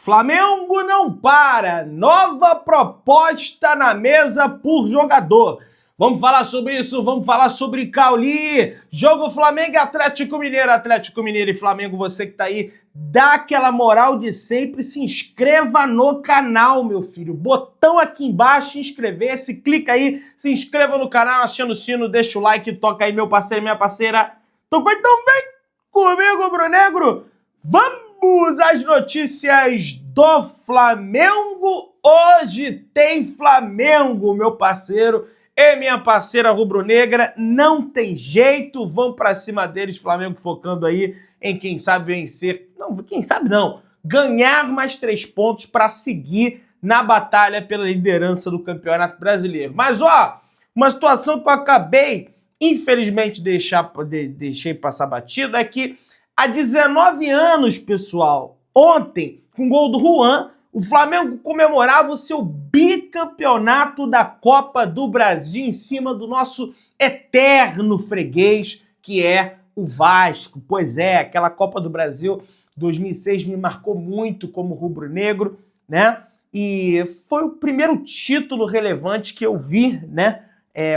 Flamengo não para, nova proposta na mesa por jogador. Vamos falar sobre isso, vamos falar sobre Cauli, jogo Flamengo e Atlético Mineiro e Flamengo, você que tá aí, dá aquela moral de sempre, se inscreva no canal, meu filho, botão aqui embaixo, inscrever-se, clica aí, se inscreva no canal, achando o sino, deixa o like, toca aí, meu parceiro e minha parceira, tocou, então vem comigo, Brunegro, vamos às notícias do Flamengo. Hoje tem Flamengo, meu parceiro e minha parceira rubro-negra, não tem jeito, vão pra cima deles, Flamengo focando aí em quem sabe vencer, não, quem sabe não, ganhar mais 3 pontos para seguir na batalha pela liderança do Campeonato Brasileiro. Mas ó, uma situação que eu acabei, infelizmente, deixei passar batido, é que há 19 anos, pessoal, ontem, com o gol do Juan, o Flamengo comemorava o seu bicampeonato da Copa do Brasil em cima do nosso eterno freguês, que é o Vasco. Pois é, aquela Copa do Brasil 2006 me marcou muito como rubro-negro, né? E foi o primeiro título relevante que eu vi, né?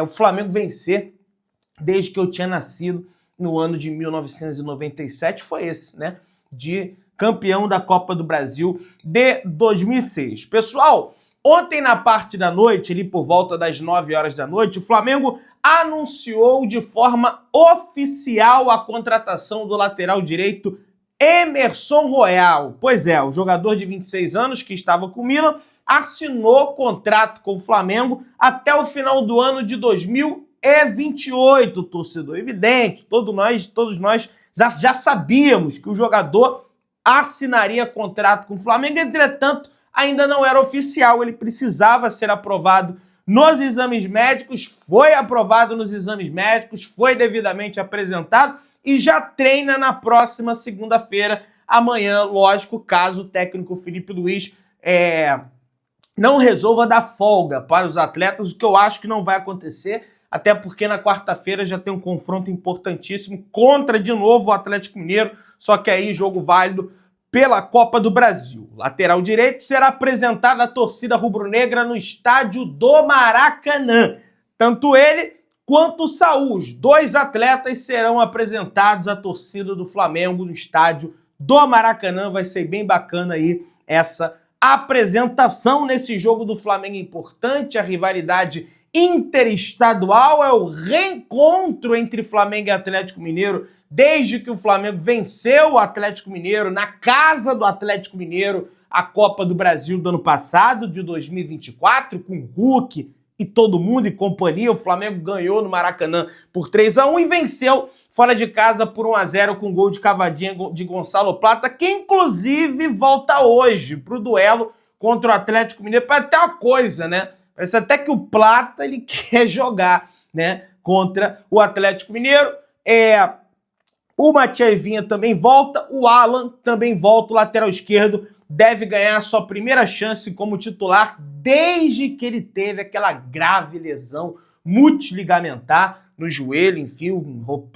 O Flamengo vencer desde que eu tinha nascido no ano de 1997, foi esse, né? De campeão da Copa do Brasil de 2006. Pessoal, ontem na parte da noite, ali por volta das 9 horas da noite, o Flamengo anunciou de forma oficial a contratação do lateral direito Emerson Royal. Pois é, o jogador de 26 anos que estava com o Milan assinou contrato com o Flamengo até o final do ano de 2028, torcedor. Evidente, todos nós já sabíamos que o jogador assinaria contrato com o Flamengo, entretanto, ainda não era oficial, ele precisava ser aprovado nos exames médicos, foi aprovado nos exames médicos, foi devidamente apresentado e já treina na próxima segunda-feira, amanhã, lógico, caso o técnico Felipe Luiz não resolva dar folga para os atletas, o que eu acho que não vai acontecer, até porque na quarta-feira já tem um confronto importantíssimo contra, de novo, o Atlético Mineiro, só que aí jogo válido pela Copa do Brasil. Lateral direito será apresentado à torcida rubro-negra no estádio do Maracanã. Tanto ele quanto o Saúl, os 2 atletas serão apresentados à torcida do Flamengo no estádio do Maracanã. Vai ser bem bacana aí essa apresentação nesse jogo do Flamengo importante, a rivalidade interestadual, é o reencontro entre Flamengo e Atlético Mineiro desde que o Flamengo venceu o Atlético Mineiro na casa do Atlético Mineiro a Copa do Brasil do ano passado, de 2024, com Hulk e todo mundo e companhia. O Flamengo ganhou no Maracanã por 3-1 e venceu fora de casa por 1-0 com gol de cavadinha de Gonçalo Plata, que inclusive volta hoje para o duelo contra o Atlético Mineiro. Para ter uma coisa, né? Parece até que o Plata ele quer jogar, né, contra o Atlético Mineiro. O Matias Vinha também volta, o Alan também volta, o lateral esquerdo deve ganhar a sua primeira chance como titular desde que ele teve aquela grave lesão multiligamentar no joelho, enfim,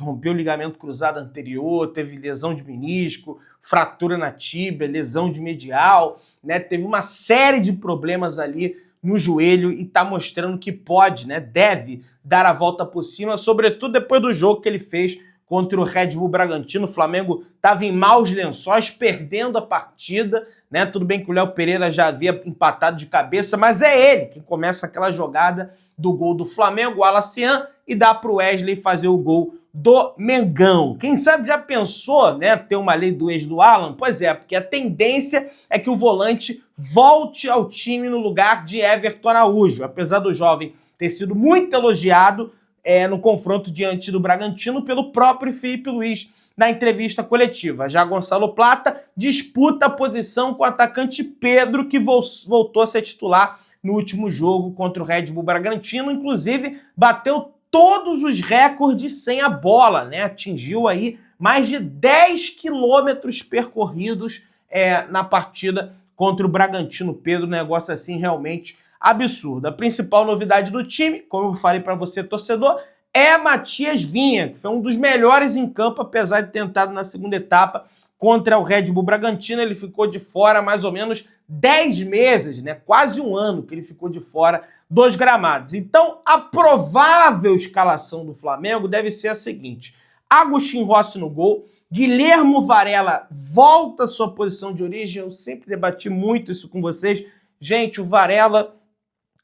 rompeu o ligamento cruzado anterior, teve lesão de menisco, fratura na tíbia, lesão de medial, né, teve uma série de problemas ali no joelho e tá mostrando que pode, né, deve dar a volta por cima, sobretudo depois do jogo que ele fez contra o Red Bull Bragantino. O Flamengo estava em maus lençóis, perdendo a partida, né? Tudo bem que o Léo Pereira já havia empatado de cabeça, mas é ele que começa aquela jogada do gol do Flamengo, o Alacian, e dá para o Wesley fazer o gol do Mengão. Quem sabe já pensou, né, ter uma lei do ex do Alan? Pois é, porque a tendência é que o volante volte ao time no lugar de Everton Araújo. Apesar do jovem ter sido muito elogiado no confronto diante do Bragantino pelo próprio Felipe Luiz na entrevista coletiva. Já Gonçalo Plata disputa a posição com o atacante Pedro, que voltou a ser titular no último jogo contra o Red Bull Bragantino, inclusive bateu todos os recordes sem a bola, né? Atingiu aí mais de 10 quilômetros percorridos na partida contra o Bragantino. Pedro, negócio assim realmente absurdo. A principal novidade do time, como eu falei para você, torcedor, é Matias Vinha, que foi um dos melhores em campo, apesar de ter entrado na segunda etapa contra o Red Bull Bragantino. Ele ficou de fora mais ou menos 10 meses, né? Quase um ano que ele ficou de fora dos gramados. Então, a provável escalação do Flamengo deve ser a seguinte: Agustin Rossi no gol, Guilhermo Varela volta à sua posição de origem. Eu sempre debati muito isso com vocês. Gente, o Varela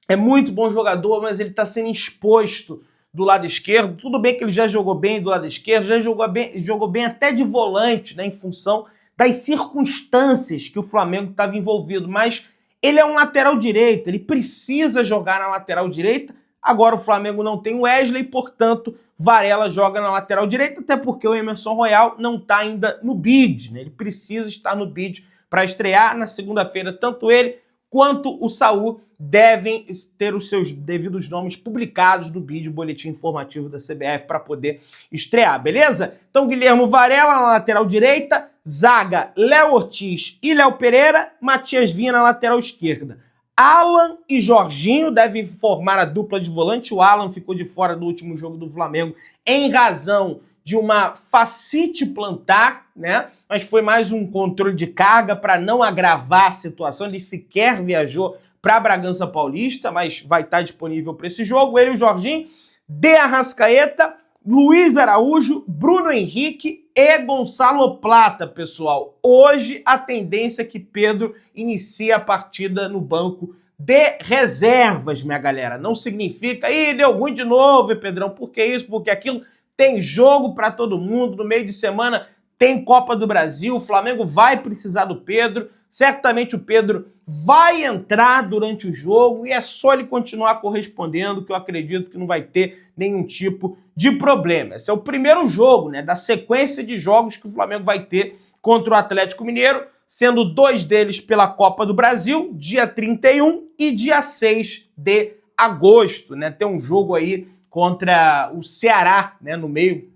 é muito bom jogador, mas ele está sendo exposto do lado esquerdo. Tudo bem que ele já jogou bem do lado esquerdo, já jogou bem até de volante, né, em função das circunstâncias que o Flamengo estava envolvido, mas ele é um lateral direito, ele precisa jogar na lateral direita. Agora o Flamengo não tem o Wesley, portanto, Varela joga na lateral direita, até porque o Emerson Royal não está ainda no bid, né? Ele precisa estar no bid para estrear na segunda-feira. Tanto ele quanto o Saul devem ter os seus devidos nomes publicados no bid, boletim informativo da CBF, para poder estrear, beleza? Então, Guilhermo Varela na lateral direita, zaga Léo Ortiz e Léo Pereira, Matias Vinha na lateral esquerda. Alan e Jorginho devem formar a dupla de volante. O Alan ficou de fora do último jogo do Flamengo em razão de uma fascite plantar, né? Mas foi mais um controle de carga para não agravar a situação. Ele sequer viajou para Bragança Paulista, mas vai estar disponível para esse jogo. Ele e o Jorginho, De Arrascaeta, Luiz Araújo, Bruno Henrique e Gonçalo Plata, pessoal. Hoje a tendência é que Pedro inicie a partida no banco de reservas, minha galera. Não significa, deu ruim de novo, Pedrão, por que isso, por que aquilo? Tem jogo para todo mundo, no meio de semana tem Copa do Brasil, o Flamengo vai precisar do Pedro, certamente o Pedro vai entrar durante o jogo e é só ele continuar correspondendo que eu acredito que não vai ter nenhum tipo de problema. Esse é o primeiro jogo, né, da sequência de jogos que o Flamengo vai ter contra o Atlético Mineiro, sendo 2 deles pela Copa do Brasil, dia 31 e dia 6 de agosto, né? Tem um jogo aí contra o Ceará, né, no meio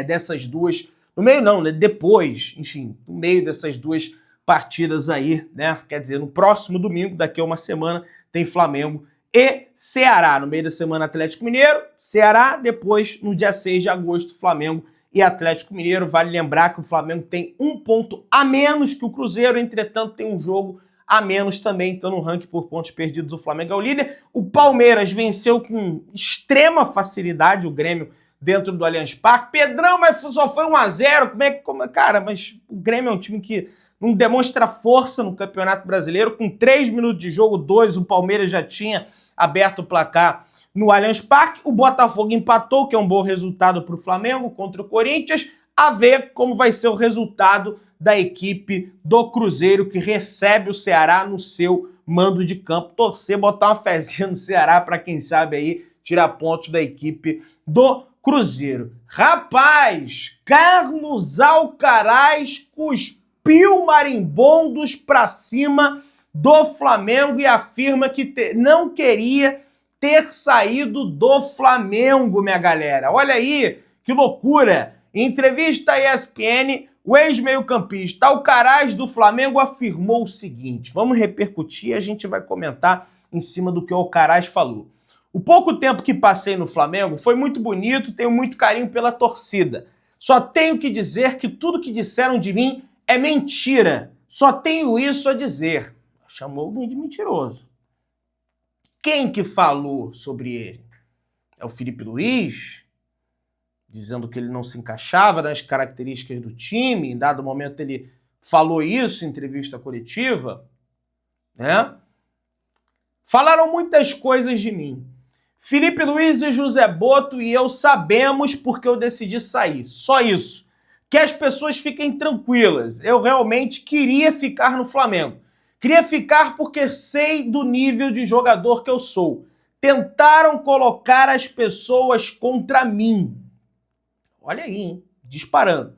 dessas duas, no meio não, né, depois, enfim, no meio dessas duas partidas aí, né, quer dizer, no próximo domingo, daqui a uma semana, tem Flamengo e Ceará, no meio da semana Atlético Mineiro, Ceará, depois no dia 6 de agosto, Flamengo e Atlético Mineiro. Vale lembrar que o Flamengo tem 1 ponto a menos que o Cruzeiro, entretanto tem um jogo a menos também, então no ranking por pontos perdidos o Flamengo é o líder. O Palmeiras venceu com extrema facilidade o Grêmio dentro do Allianz Parque. Pedrão, mas só foi 1-0, cara, mas o Grêmio é um time que não demonstra força no Campeonato Brasileiro. Com 3 minutos de jogo, 2, o Palmeiras já tinha aberto o placar no Allianz Parque. O Botafogo empatou, que é um bom resultado para o Flamengo contra o Corinthians. A ver como vai ser o resultado da equipe do Cruzeiro, que recebe o Ceará no seu mando de campo. Torcer, botar uma fezinha no Ceará para, quem sabe, aí tirar pontos da equipe do Cruzeiro. Rapaz, Carlos Alcaraz cuspiu marimbondos para cima do Flamengo e afirma que não queria ter saído do Flamengo, minha galera. Olha aí, que loucura! Em entrevista à ESPN, o ex-meio-campista Alcaraz do Flamengo afirmou o seguinte: vamos repercutir e a gente vai comentar em cima do que o Alcaraz falou. O pouco tempo que passei no Flamengo foi muito bonito, tenho muito carinho pela torcida. Só tenho que dizer que tudo que disseram de mim é mentira. Só tenho isso a dizer. Chamou alguém de mentiroso. Quem que falou sobre ele? É o Felipe Luiz? Dizendo que ele não se encaixava nas características do time, em dado momento ele falou isso em entrevista coletiva, né? Falaram muitas coisas de mim. Felipe Luiz e José Boto e eu sabemos porque eu decidi sair. Só isso. Que as pessoas fiquem tranquilas. Eu realmente queria ficar no Flamengo. Queria ficar porque sei do nível de jogador que eu sou. Tentaram colocar as pessoas contra mim. Olha aí, hein? Disparando.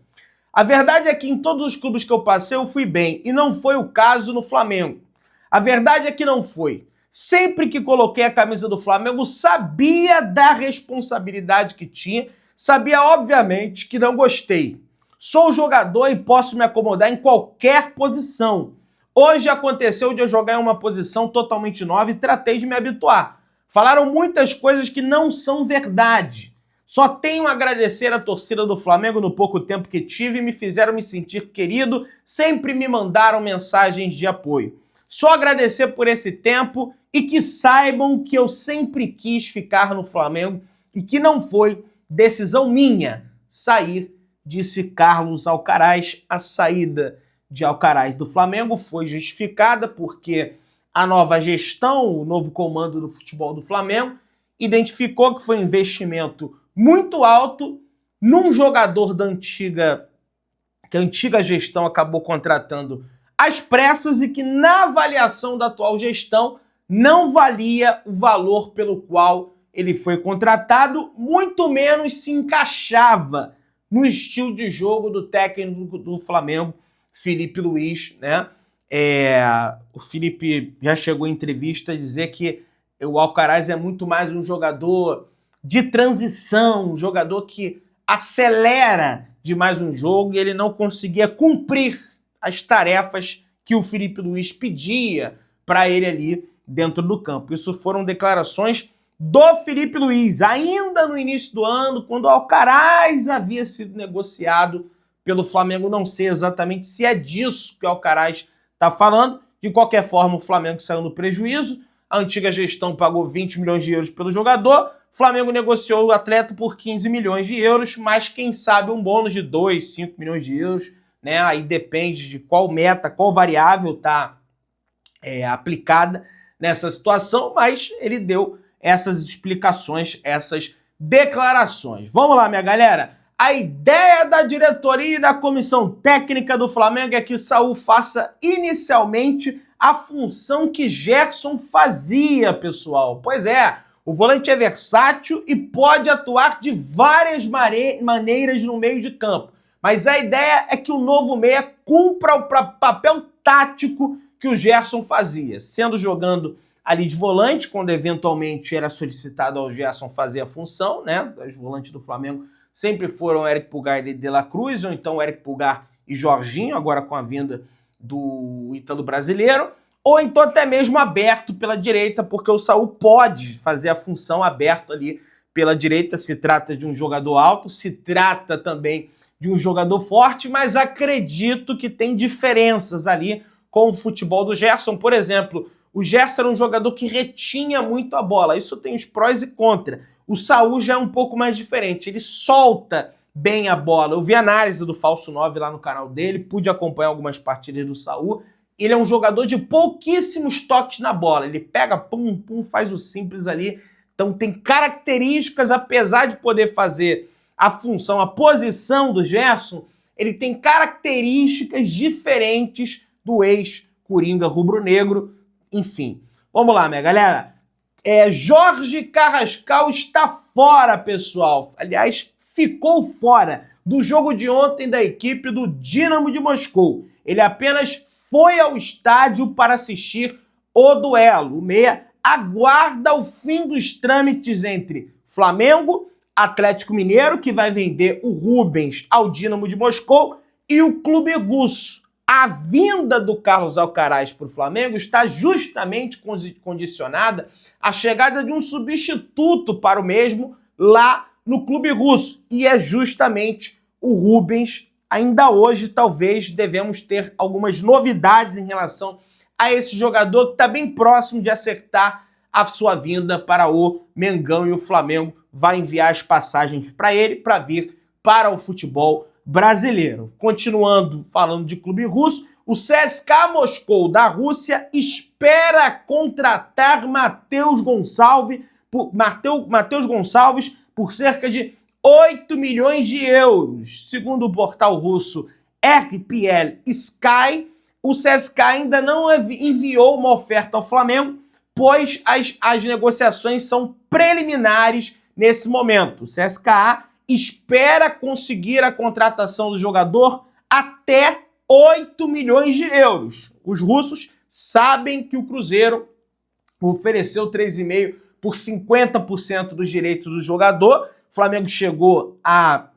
A verdade é que em todos os clubes que eu passei eu fui bem, e não foi o caso no Flamengo. A verdade é que não foi. Sempre que coloquei a camisa do Flamengo, sabia da responsabilidade que tinha, sabia, obviamente, que não gostei. Sou jogador e posso me acomodar em qualquer posição. Hoje aconteceu de eu jogar em uma posição totalmente nova e tratei de me habituar. Falaram muitas coisas que não são verdade. Só tenho a agradecer a torcida do Flamengo no pouco tempo que tive, me fizeram me sentir querido, sempre me mandaram mensagens de apoio. Só agradecer por esse tempo e que saibam que eu sempre quis ficar no Flamengo e que não foi decisão minha sair, disse Carlos Alcaraz. A saída de Alcaraz do Flamengo foi justificada porque a nova gestão, o novo comando do futebol do Flamengo, identificou que foi um investimento muito alto num jogador que a antiga gestão acabou contratando às pressas e que na avaliação da atual gestão não valia o valor pelo qual ele foi contratado, muito menos se encaixava no estilo de jogo do técnico do Flamengo, Felipe Luiz, né? O Felipe já chegou em entrevista a dizer que o Alcaraz é muito mais um jogador de transição, um jogador que acelera demais um jogo e ele não conseguia cumprir as tarefas que o Felipe Luiz pedia para ele ali dentro do campo. Isso foram declarações do Felipe Luiz, ainda no início do ano, quando o Alcaraz havia sido negociado pelo Flamengo. Não sei exatamente se é disso que o Alcaraz está falando. De qualquer forma, o Flamengo saiu no prejuízo. A antiga gestão pagou 20 milhões de euros pelo jogador. O Flamengo negociou o atleta por 15 milhões de euros, mas quem sabe um bônus de 2, 5 milhões de euros, né? Aí depende de qual meta, qual variável está aplicada nessa situação, mas ele deu essas explicações, essas declarações. Vamos lá, minha galera. A ideia da diretoria e da comissão técnica do Flamengo é que Saúl faça inicialmente a função que Gerson fazia, pessoal. Pois é, o volante é versátil e pode atuar de várias maneiras no meio de campo. Mas a ideia é que o novo meia cumpra o papel tático que o Gerson fazia, sendo jogando ali de volante, quando eventualmente era solicitado ao Gerson fazer a função, né? Os volantes do Flamengo sempre foram Eric Pulgar e De La Cruz, ou então Eric Pulgar e Jorginho, agora com a vinda do Ítalo Brasileiro, ou então até mesmo aberto pela direita, porque o Saúl pode fazer a função aberto ali pela direita. Se trata de um jogador alto, se trata também de um jogador forte, mas acredito que tem diferenças ali com o futebol do Gerson. Por exemplo, o Gerson era um jogador que retinha muito a bola. Isso tem os prós e contras. O Saúl já é um pouco mais diferente. Ele solta bem a bola. Eu vi a análise do Falso 9 lá no canal dele, pude acompanhar algumas partidas do Saúl. Ele é um jogador de pouquíssimos toques na bola. Ele pega, pum, pum, faz o simples ali. Então tem características, apesar de poder fazer a função, a posição do Gerson, ele tem características diferentes do ex-coringa rubro-negro. Enfim, vamos lá, minha galera. Jorge Carrascal está fora, pessoal. Aliás, ficou fora do jogo de ontem da equipe do Dínamo de Moscou. Ele apenas foi ao estádio para assistir o duelo. O meia aguarda o fim dos trâmites entre Flamengo, Atlético Mineiro, que vai vender o Rubens ao Dínamo de Moscou, e o Clube Russo. A vinda do Carlos Alcaraz para o Flamengo está justamente condicionada à chegada de um substituto para o mesmo lá no Clube Russo. E é justamente o Rubens. Ainda hoje, talvez, devemos ter algumas novidades em relação a esse jogador que está bem próximo de acertar a sua vinda para o Mengão, e o Flamengo vai enviar as passagens para ele para vir para o futebol brasileiro. Continuando falando de clube russo, o CSKA Moscou da Rússia espera contratar Matheus Gonçalves por cerca de 8 milhões de euros. Segundo o portal russo RPL Sky, o CSKA ainda não enviou uma oferta ao Flamengo, pois as negociações são preliminares nesse momento. O CSKA espera conseguir a contratação do jogador até 8 milhões de euros. Os russos sabem que o Cruzeiro ofereceu 3,5 por 50% dos direitos do jogador. O Flamengo chegou a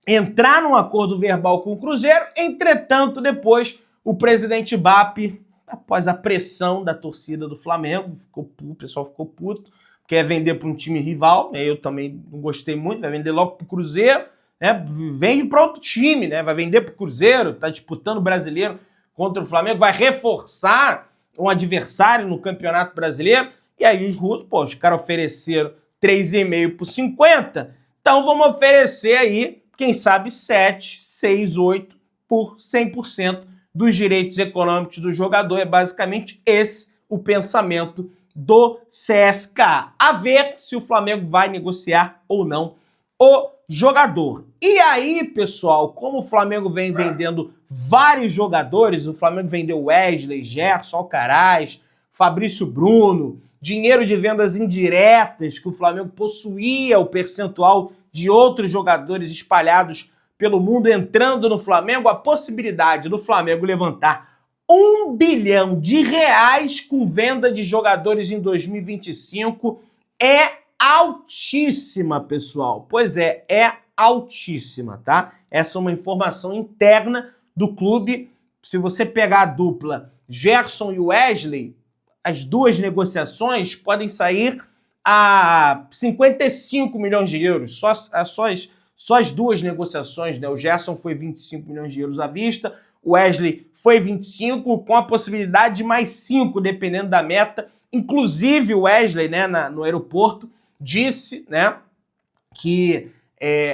entrar num acordo verbal com o Cruzeiro. Entretanto, depois o presidente BAP, após a pressão da torcida do Flamengo, o pessoal ficou puto, quer vender para um time rival, né? Eu também não gostei muito, vai vender logo para o Cruzeiro, né? Vende para outro time, né? Vai vender para o Cruzeiro, está disputando o Brasileiro contra o Flamengo, vai reforçar um adversário no Campeonato Brasileiro, e aí os russos, pô, os caras ofereceram 3,5 por 50, então vamos oferecer aí, quem sabe 7, 6, 8 por 100% dos direitos econômicos do jogador. É basicamente esse o pensamento do CSKA. A ver se o Flamengo vai negociar ou não o jogador. E aí, pessoal, como o Flamengo vem vendendo vários jogadores, o Flamengo vendeu Wesley, Gerson, Alcaraz, Fabrício Bruno, dinheiro de vendas indiretas, que o Flamengo possuía o percentual de outros jogadores espalhados pelo mundo entrando no Flamengo, a possibilidade do Flamengo levantar R$1 bilhão com venda de jogadores em 2025 é altíssima, pessoal. Pois é altíssima, tá? Essa é uma informação interna do clube. Se você pegar a dupla Gerson e Wesley, as duas negociações podem sair a 55 milhões de euros. Só as duas negociações, né? O Gerson foi 25 milhões de euros à vista, o Wesley foi 25, com a possibilidade de mais 5, dependendo da meta. Inclusive o Wesley, né, no aeroporto, disse, né, que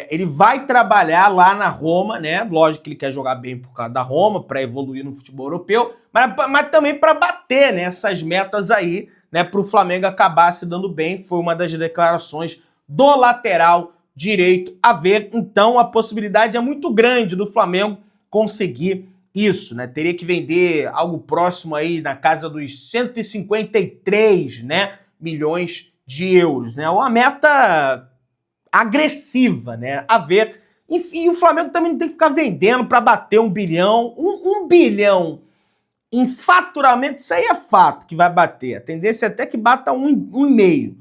ele vai trabalhar lá na Roma, né? Lógico que ele quer jogar bem por causa da Roma, para evoluir no futebol europeu, mas também para bater, né, essas metas aí, né, para o Flamengo acabar se dando bem. Foi uma das declarações do lateral direito. A ver, então, a possibilidade é muito grande do Flamengo conseguir isso, né? Teria que vender algo próximo aí na casa dos 153, né, milhões de euros, né? Uma meta agressiva, né? A ver. Enfim, o Flamengo também não tem que ficar vendendo para bater 1 bilhão. 1 bilhão em faturamento, isso aí é fato que vai bater. A tendência é até que bata 1,5.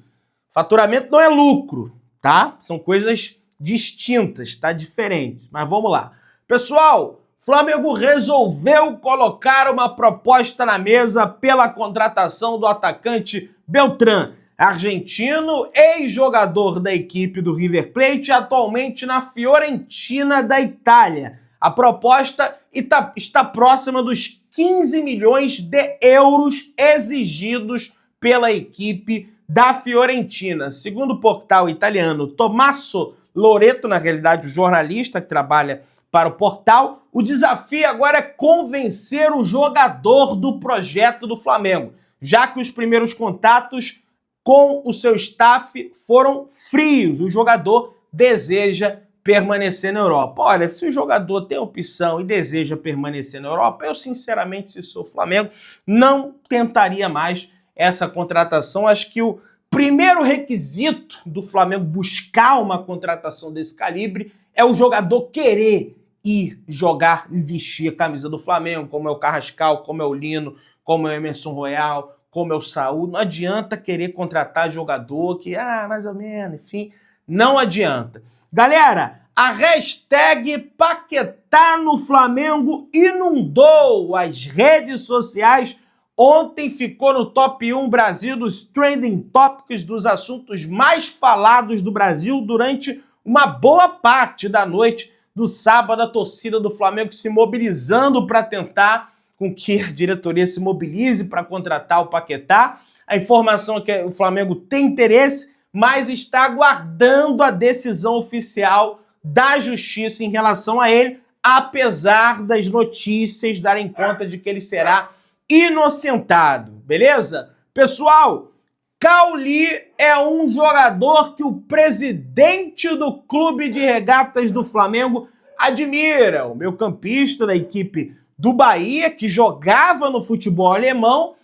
Faturamento não é lucro, tá? São coisas distintas, tá? Diferentes. Mas vamos lá. Pessoal, Flamengo resolveu colocar uma proposta na mesa pela contratação do atacante Beltrán, argentino, ex-jogador da equipe do River Plate, atualmente na Fiorentina da Itália. A proposta está próxima dos 15 milhões de euros exigidos pela equipe da Fiorentina. Segundo o portal italiano Tommaso Loreto, na realidade o jornalista que trabalha para o portal, o desafio agora é convencer o jogador do projeto do Flamengo, já que os primeiros contatos com o seu staff foram frios. O jogador deseja permanecer na Europa. Olha, se o jogador tem opção e deseja permanecer na Europa, eu sinceramente, se sou Flamengo, não tentaria mais essa contratação. Acho que o primeiro requisito do Flamengo buscar uma contratação desse calibre é o jogador querer ir jogar e vestir a camisa do Flamengo, como é o Carrascal, como é o Lino, como é o Emerson Royal, como é o Saúl. Não adianta querer contratar jogador que, mais ou menos, enfim, não adianta. Galera, a hashtag Paquetá no Flamengo inundou as redes sociais. Ontem ficou no top 1 Brasil dos trending topics, dos assuntos mais falados do Brasil durante uma boa parte da noite do sábado. A torcida do Flamengo se mobilizando para tentar com que a diretoria se mobilize para contratar o Paquetá. A informação é que o Flamengo tem interesse, mas está aguardando a decisão oficial da Justiça em relação a ele, apesar das notícias darem conta de que ele será inocentado, beleza? Pessoal, Cauli é um jogador que o presidente do Clube de Regatas do Flamengo admira. O meio-campista da equipe do Bahia, que jogava no futebol alemão,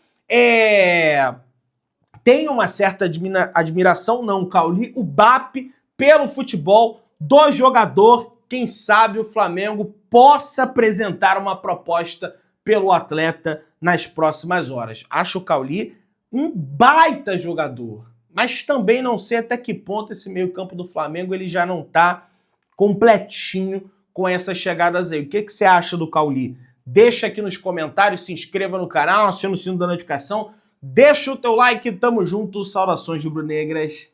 tem uma certa admiração, não, Cauli, o BAP, pelo futebol do jogador. Quem sabe o Flamengo possa apresentar uma proposta pelo atleta nas próximas horas. Acho o Cauli um baita jogador, mas também não sei até que ponto esse meio-campo do Flamengo ele já não está completinho com essas chegadas aí. O que você acha do Cauli? Deixa aqui nos comentários, se inscreva no canal, acione o sino da notificação. Deixa o teu like, tamo junto, saudações rubro-negras.